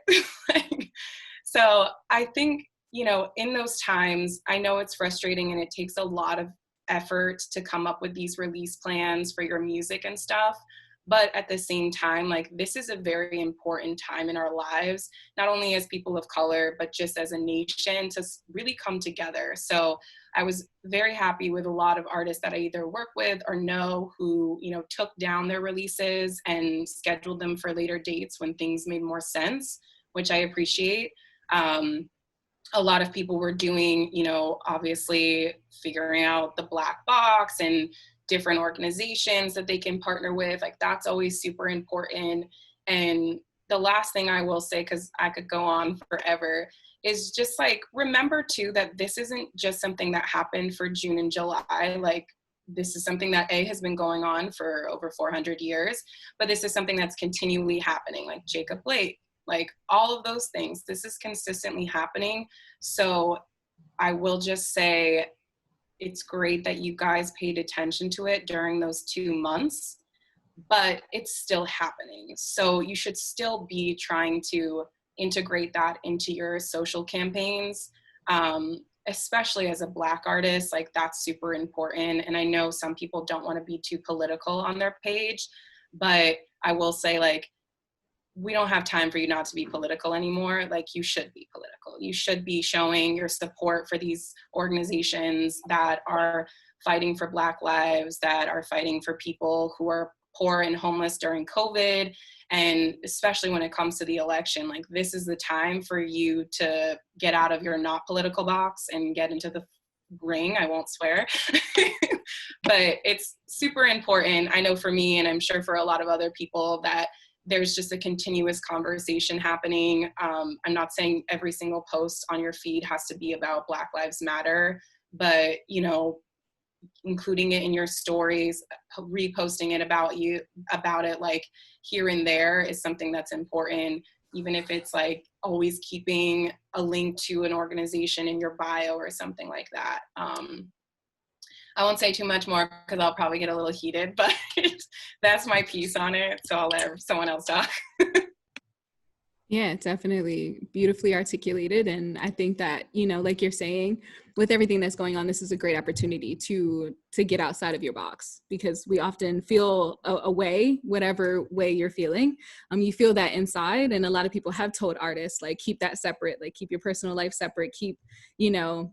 So I think, in those times, I know it's frustrating and it takes a lot of effort to come up with these release plans for your music and stuff. But at the same time, like, this is a very important time in our lives, not only as people of color, but just as a nation, to really come together. So I was very happy with a lot of artists that I either work with or know who, took down their releases and scheduled them for later dates when things made more sense, which I appreciate. A lot of people were doing, obviously figuring out the black box and different organizations that they can partner with. Like, that's always super important. And the last thing I will say, because I could go on forever, is just like, remember too, that this isn't just something that happened for June and July. Like, this is something that has been going on for over 400 years, but this is something that's continually happening, like Jacob Blake, like all of those things. This is consistently happening. So I will just say, it's great that you guys paid attention to it during those 2 months, but it's still happening. So you should still be trying to integrate that into your social campaigns. Especially as a Black artist, like that's super important. And I know some people don't want to be too political on their page, but I will say, like, we don't have time for you not to be political anymore. Like, you should be political. You should be showing your support for these organizations that are fighting for Black lives, that are fighting for people who are poor and homeless during COVID. And especially when it comes to the election, like, this is the time for you to get out of your not political box and get into the ring. I won't swear. But it's super important. I know for me, and I'm sure for a lot of other people, that there's just a continuous conversation happening. I'm not saying every single post on your feed has to be about Black Lives Matter, but, you know, including it in your stories, reposting it about it, like, here and there is something that's important, even if it's like always keeping a link to an organization in your bio or something like that. I won't say too much more because I'll probably get a little heated, but that's my piece on it. So I'll let someone else talk. Yeah, definitely beautifully articulated. And I think that, you know, like you're saying, with everything that's going on, this is a great opportunity to get outside of your box, because we often feel a way, whatever way you're feeling. You feel that inside. And a lot of people have told artists, like, keep that separate, like, keep your personal life separate, keep, you know,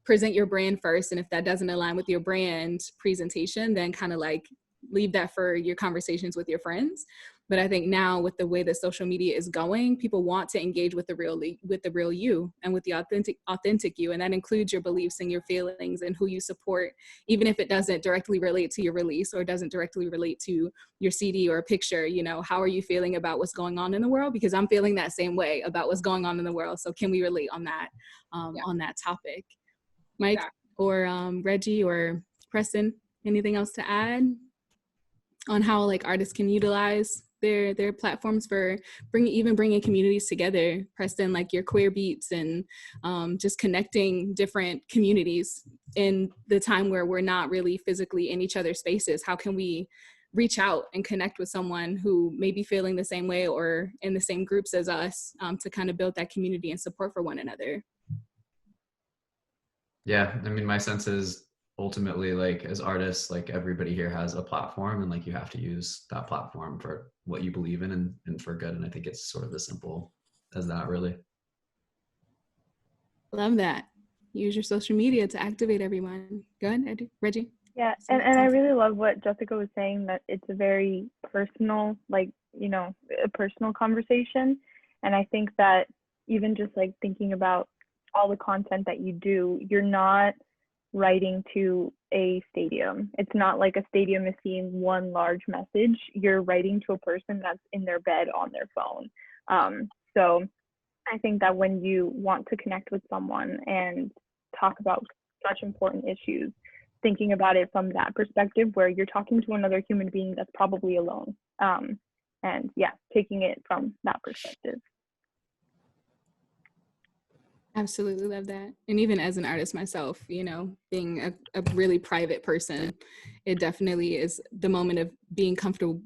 present your brand first. And if that doesn't align with your brand presentation, then kind of like leave that for your conversations with your friends. But I think now, with the way that social media is going, people want to engage with the real you and with the authentic you. And that includes your beliefs and your feelings and who you support, even if it doesn't directly relate to your release or doesn't directly relate to your CD or a picture. You know, how are you feeling about what's going on in the world? Because I'm feeling that same way about what's going on in the world. So can we relate on that, on that topic? Mike, exactly. Or Reggie or Preston, anything else to add on how, like, artists can utilize their platforms for bringing communities together? Preston, like your queer beats and just connecting different communities in the time where we're not really physically in each other's spaces. How can we reach out and connect with someone who may be feeling the same way or in the same groups as us, to kind of build that community and support for one another? Yeah, I mean, my sense is ultimately, like, as artists, like, everybody here has a platform, and like, you have to use that platform for what you believe in and for good. And I think it's sort of as simple as that, really. Love that. Use your social media to activate everyone. Go ahead, Reggie. Yeah, and I really love what Jessica was saying, that it's a very personal, like, you know, a personal conversation. And I think that even just like thinking about all the content that you do, you're not writing to a stadium. It's not like a stadium is seeing one large message. You're writing to a person that's in their bed on their phone. So I think that when you want to connect with someone and talk about such important issues, thinking about it from that perspective, where you're talking to another human being that's probably alone. And yeah, taking it from that perspective. Absolutely love that. And even as an artist myself, you know, being a really private person, it definitely is the moment of being comfortable,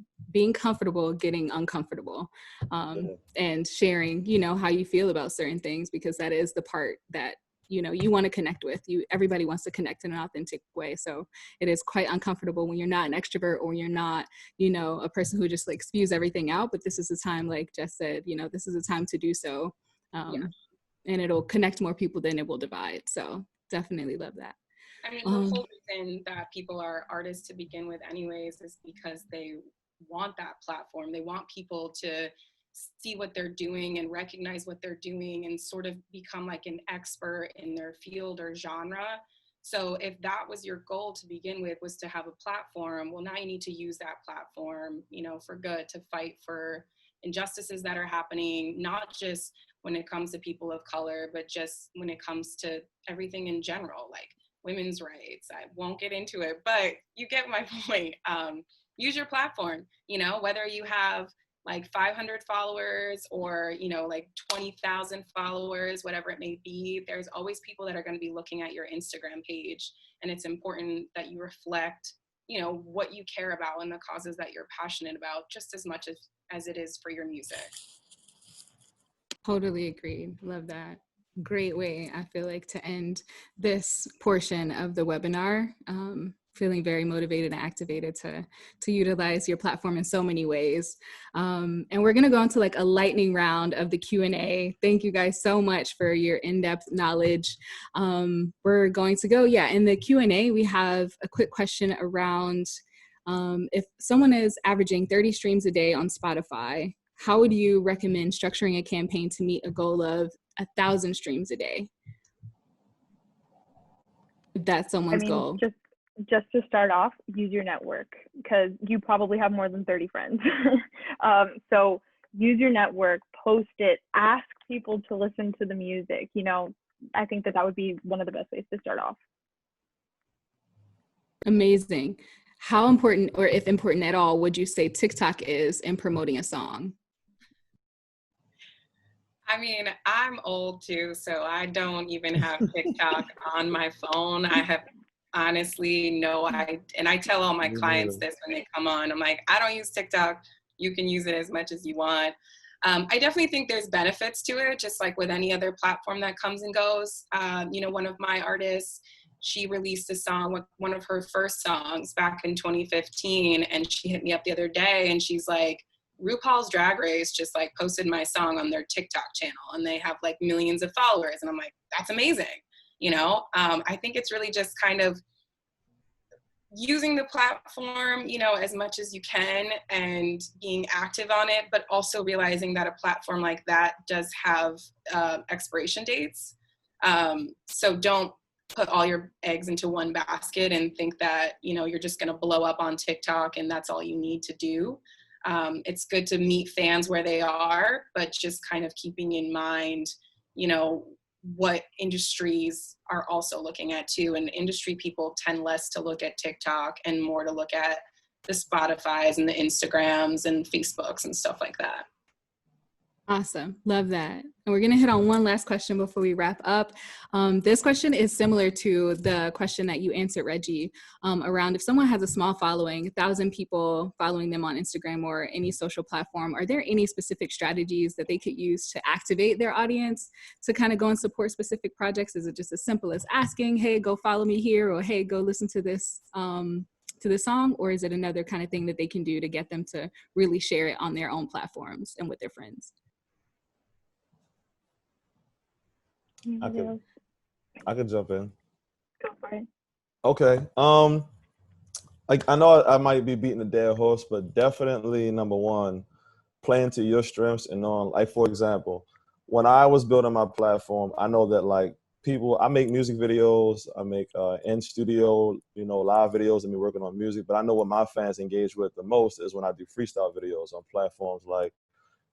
getting uncomfortable, and sharing, you know, how you feel about certain things, because that is the part that, you know, you want to connect with. Everybody wants to connect in an authentic way. So it is quite uncomfortable when you're not an extrovert, or you're not, you know, a person who just like spews everything out. But this is the time, like Jess said, you know, this is the time to do so. And it'll connect more people than it will divide. So definitely love that. I mean, the whole reason that people are artists to begin with anyways is because they want that platform. They want people to see what they're doing and recognize what they're doing and sort of become like an expert in their field or genre. So if that was your goal to begin with, was to have a platform, well, now you need to use that platform, you know, for good, to fight for injustices that are happening, not just when it comes to people of color, but just when it comes to everything in general, like women's rights. I won't get into it, but you get my point. Use your platform, you know, whether you have like 500 followers or, you know, like 20,000 followers, whatever it may be, there's always people that are going to be looking at your Instagram page. And it's important that you reflect, you know, what you care about and the causes that you're passionate about, just as much as it is for your music. Totally agreed. Love that. Great way, I feel like, to end this portion of the webinar. Feeling very motivated and activated to utilize your platform in so many ways. And we're going to go into like a lightning round of the Q&A. Thank you guys so much for your in-depth knowledge. We're going to go, in the Q&A, we have a quick question around if someone is averaging 30 streams a day on Spotify, how would you recommend structuring a campaign to meet a goal of 1,000 streams a day? If that's someone's goal. Just to start off, use your network, because you probably have more than 30 friends. So use your network, post it, ask people to listen to the music. You know, I think that would be one of the best ways to start off. Amazing. How important, or if important at all, would you say TikTok is in promoting a song? I mean, I'm old too, so I don't even have TikTok on my phone. I have honestly and I tell all my clients this when they come on. I'm like, I don't use TikTok. You can use it as much as you want. I definitely think there's benefits to it, just like with any other platform that comes and goes. One of my artists, she released a song, one of her first songs back in 2015, and she hit me up the other day and she's like, RuPaul's Drag Race just like posted my song on their TikTok channel and they have like millions of followers. And I'm like, that's amazing. I think it's really just kind of using the platform, as much as you can and being active on it, but also realizing that a platform like that does have expiration dates. So don't put all your eggs into one basket and think that, you're just going to blow up on TikTok and that's all you need to do. It's good to meet fans where they are, but just kind of keeping in mind, what industries are also looking at too. And industry people tend less to look at TikTok and more to look at the Spotifys and the Instagrams and Facebooks and stuff like that. Awesome. Love that. And we're going to hit on one last question before we wrap up. This question is similar to the question that you answered, Regi, around if someone has a small following, 1,000 people following them on Instagram or any social platform, are there any specific strategies that they could use to activate their audience to kind of go and support specific projects? Is it just as simple as asking, hey, go follow me here, or hey, go listen to this song? Or is it another kind of thing that they can do to get them to really share it on their own platforms and with their friends? I could jump in. Go for it. Okay. Like I know I might be beating a dead horse, but definitely number one, playing to your strengths and knowing, like for example, when I was building my platform, I know that like I make music videos, I make in studio, live videos and me working on music, but I know what my fans engage with the most is when I do freestyle videos on platforms like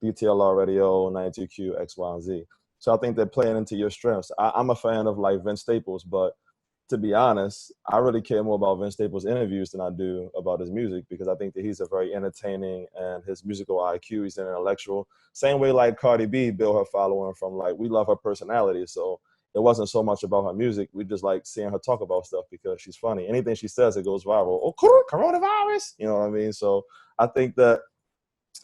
DTLR Radio, 92Q, X, Y, and Z. So I think that playing into your strengths. I'm a fan of like Vince Staples, but to be honest, I really care more about Vince Staples' interviews than I do about his music, because I think that he's a very entertaining and his musical IQ, he's an intellectual. Same way like Cardi B built her following from like, we love her personality. So it wasn't so much about her music. We just like seeing her talk about stuff because she's funny. Anything she says, it goes viral. Oh, coronavirus. You know what I mean? So I think that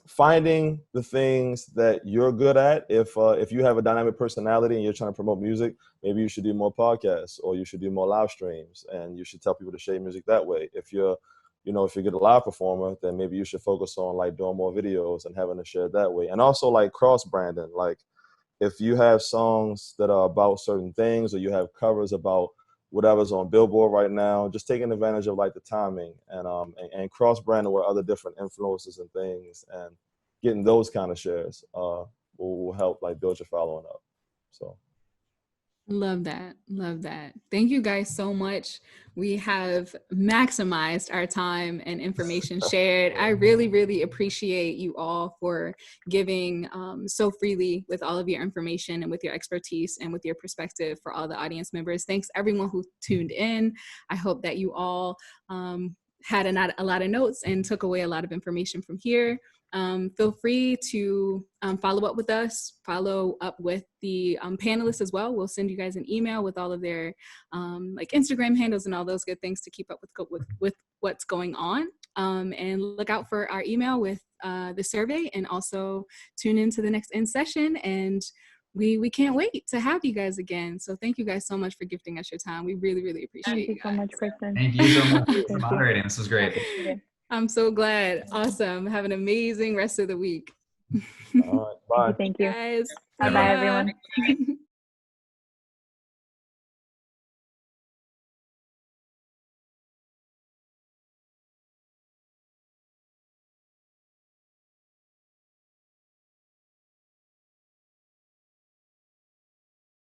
finding the things that you're good at. If you have a dynamic personality and you're trying to promote music, maybe you should do more podcasts or you should do more live streams and you should tell people to share music that way. If you're a live performer, then maybe you should focus on like doing more videos and having to share that way. And also like cross branding, like if you have songs that are about certain things or you have covers about whatever's on Billboard right now, just taking advantage of like the timing and cross branding with other different influences and things and getting those kind of shares will help like build your following up. So. Love that. Love that. Thank you guys so much. We have maximized our time and information shared. I really, really appreciate you all for giving so freely with all of your information and with your expertise and with your perspective for all the audience members. Thanks everyone who tuned in. I hope that you all had a lot of notes and took away a lot of information from here. Feel free to follow up with us, follow up with the panelists as well. We'll send you guys an email with all of their like Instagram handles and all those good things to keep up with what's going on. And look out for our email with the survey and also tune into the next in session. And we can't wait to have you guys again. So thank you guys so much for giving us your time. We really, really appreciate Thank you so much, Kristen. Thank you so much for Thank moderating. This was great. I'm so glad. Awesome. Have an amazing rest of the week. All right, bye. Thank you. Guys. Bye, everyone.